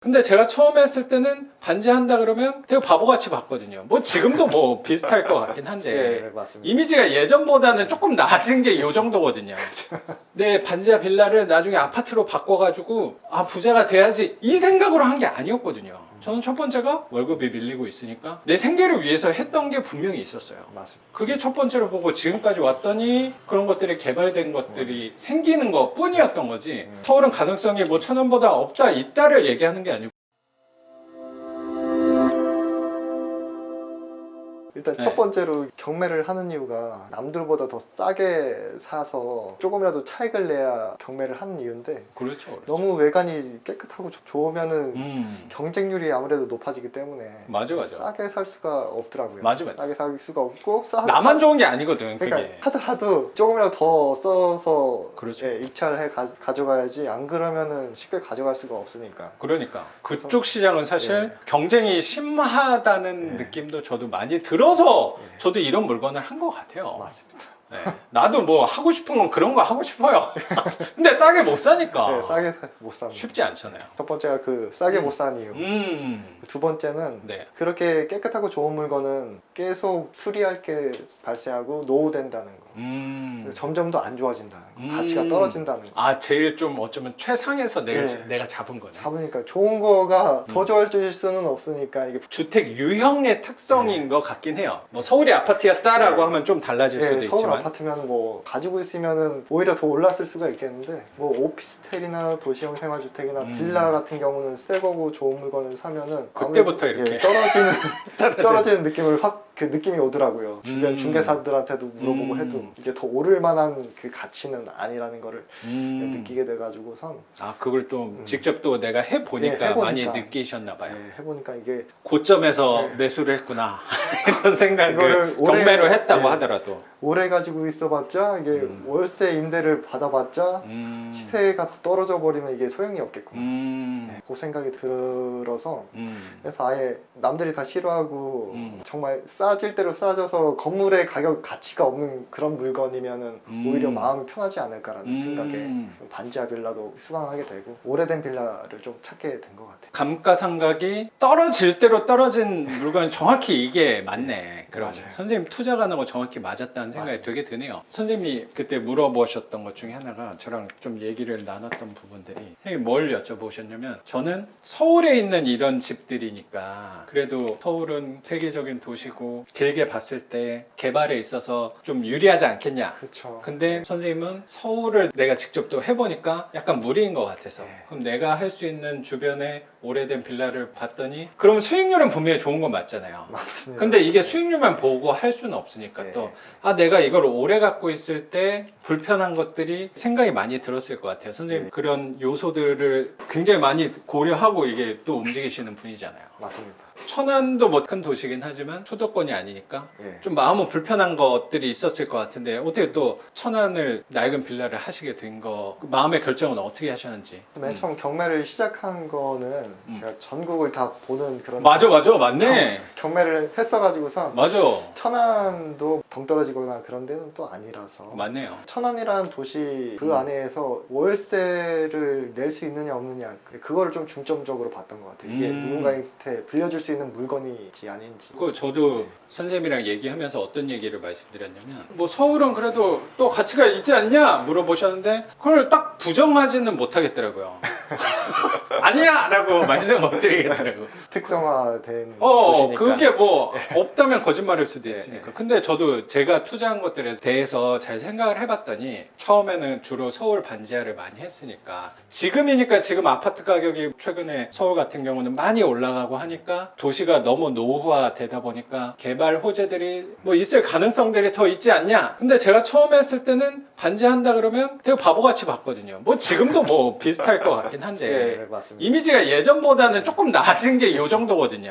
근데 제가 처음에 했을 때는 반지 한다 그러면 되게 바보같이 봤거든요. 뭐 지금도 뭐 비슷할 것 같긴 한데 네, 맞습니다. 이미지가 예전보다는 조금 나아진 게 이 정도거든요. 내 반지하 빌라를 나중에 아파트로 바꿔가지고 아 부자가 돼야지 이 생각으로 한 게 아니었거든요. 저는 첫 번째가 월급이 밀리고 있으니까 내 생계를 위해서 했던 게 분명히 있었어요. 맞습니다. 그게 첫 번째로 보고 지금까지 왔더니 그런 것들이 개발된 것들이 생기는 것 뿐이었던 거지. 서울은 가능성이 뭐 천안보다 없다 있다를 얘기하는 게 아니고. 일단 네. 첫 번째로 경매를 하는 이유가 남들보다 더 싸게 사서 조금이라도 차익을 내야 경매를 하는 이유인데, 그렇죠. 너무 외관이 깨끗하고 좋으면은 음. 경쟁률이 아무래도 높아지기 때문에 맞아. 싸게 살 수가 없더라고요. 맞아. 싸게 살 수가 없고 나만 좋은 게 아니거든, 그러니까 그게. 하더라도 조금이라도 더 써서 그렇죠. 예, 입찰해 가져가야지, 안 그러면은 쉽게 가져갈 수가 없으니까. 그러니까 그쪽 시장은 사실 예. 경쟁이 심하다는 예. 느낌도 저도 많이 들어서 예. 저도 이런 물건을 한 것 같아요. 맞습니다. 네. 나도 뭐 하고 싶은 건 그런 거 하고 싶어요. 근데 싸게 못 사니까 네, 싸게 못 삽니다. 쉽지 않잖아요. 첫 번째가 그 싸게 못 사는 이유. 두 번째는 네. 그렇게 깨끗하고 좋은 물건은 계속 수리할 게 발생하고 노후된다는 거. 점점 더 안 좋아진다는 거. 가치가 떨어진다는 거. 아, 제일 좀 어쩌면 최상에서 네. 내가 잡은 거네. 잡으니까 좋은 거가 더 좋아질 수는 없으니까 이게 주택 유형의 특성인 것 같긴 해요. 뭐 서울이 아파트였다라고 네. 하면 좀 달라질 수도 서울 있지만. 아파트면 뭐 가지고 있으면은 오히려 더 올랐을 수가 있겠는데, 뭐 오피스텔이나 도시형 생활주택이나 빌라 같은 경우는 새 거고 좋은 물건을 사면은 그때부터 아무래도, 이렇게 떨어지는 느낌을 확 그 느낌이 오더라고요. 주변 중개사들한테도 물어보고 해도 이게 더 오를 만한 그 가치는 아니라는 거를 느끼게 돼가지고선. 아, 그걸 또 직접 또 내가 해보니까, 해보니까. 많이 느끼셨나 봐요. 해보니까 이게 고점에서 매수를 했구나 이런 생각을 이거를 경매로 했다고 네. 하더라도 오래 가지고 있어봤자 이게 월세 임대를 받아봤자 시세가 더 떨어져 버리면 이게 소용이 없겠구나. 그 생각이 들어서 그래서 아예 남들이 다 싫어하고 정말 싸질 대로 싸져서 건물의 가치가 없는 그런 물건이면은 오히려 마음이 편하지 않을까라는 생각에 반지하 빌라도 수강하게 되고 오래된 빌라를 좀 찾게 된 것 같아요. 감가상각이 떨어질 대로 떨어진 물건 정확히 이게 맞네. 그럼 맞아요. 선생님 투자가 나고 정확히 맞았다는 생각이 맞습니다. 되게 드네요. 선생님이 그때 물어보셨던 것 중에 하나가 저랑 좀 얘기를 나눴던 부분들이, 선생님이 뭘 여쭤보셨냐면, 저는 서울에 있는 이런 집들이니까 그래도 서울은 세계적인 도시고 길게 봤을 때 개발에 있어서 좀 유리하지 않겠냐. 그렇죠. 근데 선생님은 서울을 내가 직접 또 해보니까 약간 무리인 것 같아서, 네. 그럼 내가 할 수 있는 주변에 오래된 빌라를 봤더니 그럼 수익률은 분명히 좋은 건 맞잖아요. 맞습니다. 근데 이게 수익률만 보고 할 수는 없으니까 네. 또 내가 이걸 오래 갖고 있을 때 불편한 것들이 생각이 많이 들었을 것 같아요. 선생님 네. 그런 요소들을 굉장히 많이 고려하고 이게 또 움직이시는 분이잖아요. 맞습니다. 천안도 뭐 큰 도시긴 하지만 수도권이 아니니까 예. 좀 마음은 불편한 것들이 있었을 것 같은데, 어떻게 또 천안을 낡은 빌라를 하시게 된 거, 마음의 결정은 어떻게 하셨는지. 맨 처음 경매를 시작한 거는 제가 전국을 다 보는 그런 맞아 맞네. 경매를 했어가지고서 맞아. 천안도 동떨어지거나 그런 데는 또 아니라서. 맞네요. 천안이라는 도시 그 안에서 월세를 낼 수 있느냐 없느냐, 그거를 좀 중점적으로 봤던 것 같아요. 이게 누군가한테 빌려줄 수 있는 물건이지 아닌지. 그 저도 선생님이랑 얘기하면서 어떤 얘기를 말씀드렸냐면, 뭐 서울은 그래도 또 가치가 있지 않냐 물어보셨는데 그걸 딱 부정하지는 못하겠더라고요. 아니야! 라고 말씀 못 드리겠더라고. 특성화된 도시니까. 그게 뭐 없다면 거짓말일 수도 있으니까. 네. 근데 저도 제가 투자한 것들에 대해서 잘 생각을 해봤더니, 처음에는 주로 서울 반지하를 많이 했으니까, 지금이니까 지금 아파트 가격이 최근에 서울 같은 경우는 많이 올라가고 하니까 도시가 너무 노후화 되다 보니까 개발 호재들이 뭐 있을 가능성들이 더 있지 않냐. 근데 제가 처음에 했을 때는 반지한다 그러면 되게 바보같이 봤거든요. 뭐 지금도 뭐 비슷할 것 같긴 한데 네, 맞습니다. 이미지가 예전보다는 조금 나아진 게 이 정도거든요.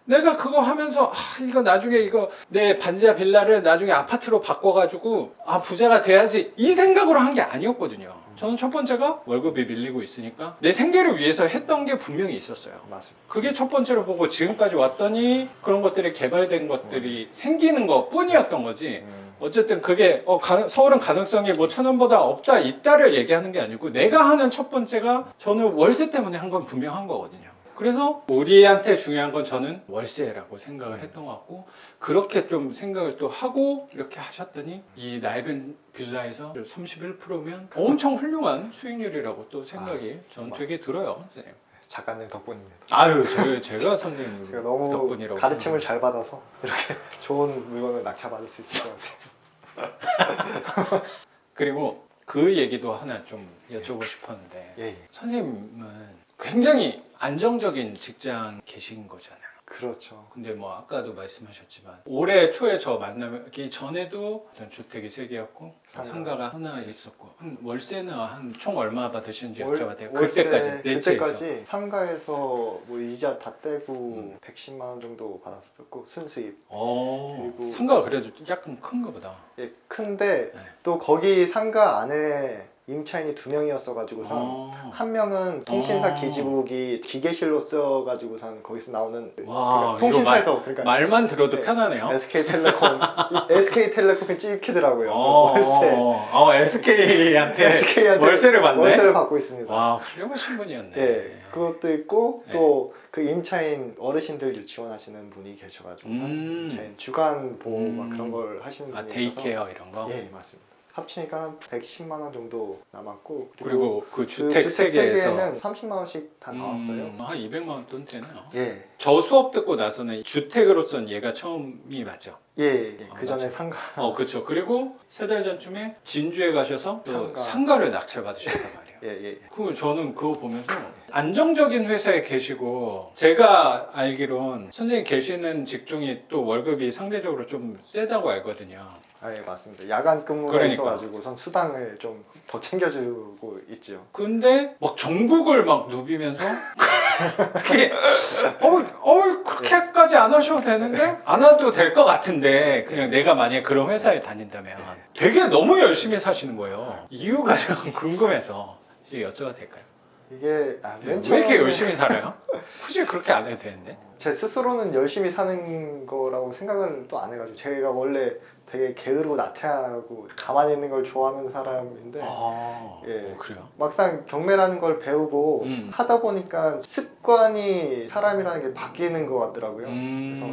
내가 그거 하면서 이거 나중에 이거 내 반지하 빌라를 나중에 아파트로 바꿔가지고 부자가 돼야지 이 생각으로 한 게 아니었거든요. 저는 첫 번째가 월급이 밀리고 있으니까 내 생계를 위해서 했던 게 분명히 있었어요. 맞습니다. 그게 첫 번째로 보고 지금까지 왔더니 그런 것들이 개발된 것들이 생기는 것 뿐이었던 거지. 어쨌든 그게 서울은 가능성이 뭐 천안보다 없다 있다를 얘기하는 게 아니고 내가 하는 첫 번째가 저는 월세 때문에 한 건 분명한 거거든요. 그래서 우리한테 중요한 건 저는 월세라고 생각을 했던 것 같고 그렇게 좀 생각을 또 하고 이렇게 하셨더니 이 낡은 빌라에서 31%면 엄청 훌륭한 수익률이라고 또 생각이 저는 되게 들어요. 선생님. 작가님 덕분입니다. 아유 제가 선생님 제가 너무 덕분이라고 가르침을 생각합니다. 잘 받아서 이렇게 좋은 물건을 낙찰받을 수 있을 것 같아요. 그리고 그 얘기도 하나 좀 여쭤보고 싶었는데 예, 예. 선생님은 굉장히 안정적인 직장 계신 거잖아요. 그렇죠. 근데 뭐 아까도 말씀하셨지만 올해 초에 저 만나기 전에도 어떤 주택이 3개였고 상가가 하나 있었고 한 월세는 한 총 얼마 받으시는지 여쭤봐도 돼요? 그때까지 그때까지 상가에서 뭐 이자 다 떼고 110만 원 정도 받았었고 순수입. 그리고- 상가가 그래도 약간 큰가 보다. 예, 큰데 네. 또 거기 상가 안에 임차인이 2명이었어가지고선 한 명은 통신사 아. 기지국이 기계실로 써가지고선 거기서 나오는 와, 통신사에서 그러니까 말만 들어도 네. 편하네요. SK텔레콤이 찍히더라고요. 월세. SK한테 SK한테 월세를 받네. 월세를 받고 있습니다. 와, 훌륭하신 분이었네. 예, 그것도 있고 네. 또 그 임차인 어르신들 유치원하시는 분이 계셔가지고 임차인 주간 보호 막 그런 걸 하시는 분이 있어서 데이케어 이런 거. 예, 맞습니다. 합치니까 한 110만 원 정도 남았고 그리고 그 그 주택 주택 3개에서 3개에는 30만 원씩 다 나왔어요. 한 200만 원 돈 되네요. 예, 저 수업 듣고 나서는 주택으로선 얘가 처음이 맞죠? 예, 아, 그 전에 맞아요. 상가. 그렇죠. 그리고 3달 전쯤에 진주에 가셔서 또 상가. 상가를 낙찰 받으셨단 말이에요. 예, 예. 그 저는 그거 보면서 안정적인 회사에 계시고 제가 알기론 선생님 계시는 직종이 또 월급이 상대적으로 좀 세다고 알거든요. 아, 예, 맞습니다. 야간 근무가 그러니까. 있어가지고선 수당을 좀 더 챙겨주고 있죠. 근데 막 정복을 막 누비면서 그게 그렇게까지 안 하셔도 되는데 안 와도 될 것 같은데 그냥 내가 만약에 그런 회사에 다닌다면 되게 너무 열심히 사시는 거예요. 이유가 좀 궁금해서 이제 여쭤봐도 될까요? 이게 왜 맨 이렇게 처음에 열심히 살아요? 굳이 그렇게 안 해도 되는데. 제 스스로는 열심히 사는 거라고 생각을 또 안 해가지고 제가 원래 되게 게으르고 나태하고 가만히 있는 걸 좋아하는 사람인데 예. 그래요? 막상 경매라는 걸 배우고 하다 보니까 습관이 사람이라는 게 바뀌는 것 같더라고요. 그래서